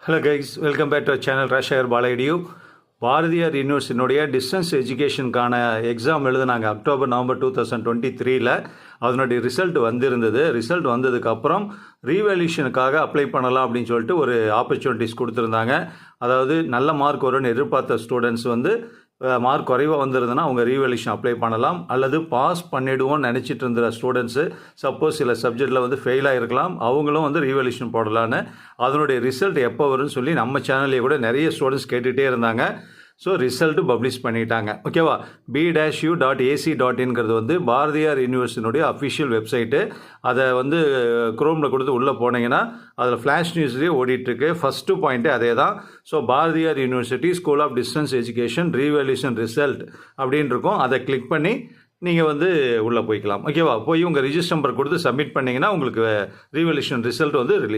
Hello guys, welcome back to channel ராஷகர் பாலைடியூ. பாரதியார் யூனிவர்சிட்டியினுடைய டிஸ்டன்ஸ் எஜுகேஷனுக்கான எக்ஸாம் எழுதுனாங்க அக்டோபர் நவம்பர் 2023. அதனுடைய ரிசல்ட் வந்திருந்தது. ரிசல்ட் வந்ததுக்கப்புறம் ரீவேல்யூஷனுக்காக அப்ளை பண்ணலாம் அப்படின்னு சொல்லிட்டு ஒரு ஆப்பர்ச்சுனிட்டிஸ் கொடுத்துருந்தாங்க. அதாவது நல்ல மார்க் வரும்னு எதிர்பார்த்த ஸ்டூடெண்ட்ஸ் மார்க் குறைவாக வந்திருந்ததுன்னா அவங்க ரீவேல்யூஷன் அப்ளை பண்ணலாம். அல்லது பாஸ் பண்ணிவிடுவோம்னு நினச்சிட்டு இருந்த ஸ்டூடெண்ட்ஸு சப்போஸ் சில சப்ஜெக்டில் ஃபெயிலாக இருக்கலாம், அவங்களும் ரீவேல்யூஷன் போடலான்னு. அதனுடைய ரிசல்ட் எப்போ வரும்னு சொல்லி நம்ம சேனல்லேயே கூட நிறைய ஸ்டூடெண்ட்ஸ் கேட்டுகிட்டே இருந்தாங்க. ஸோ ரிசல்ட்டு பப்ளிஷ் பண்ணிட்டாங்க. ஓகேவா? b-u.ac.in Bharathiyar யூனிவர்சிட்டியினுடைய official website. அதை குரோமில் கொடுத்து உள்ளே போனீங்கன்னா அதில் ஃப்ளாஷ் நியூஸ்லேயே ஓடிட்டுருக்கு. ஃபஸ்ட்டு பாயிண்ட்டே அதே தான். So Bharathiar university school of distance education revaluation result அப்படின்னு இருக்கும். அதை கிளிக் பண்ணி நீங்கள் உள்ளே போய்க்கலாம். ஓகேவா? போய் உங்கள் ரிஜிஸ்டர் நம்பர் கொடுத்து சப்மிட் பண்ணிங்கன்னா உங்களுக்கு ரீவேல்யூஷன் ரிசல்ட் ரிலீஸ்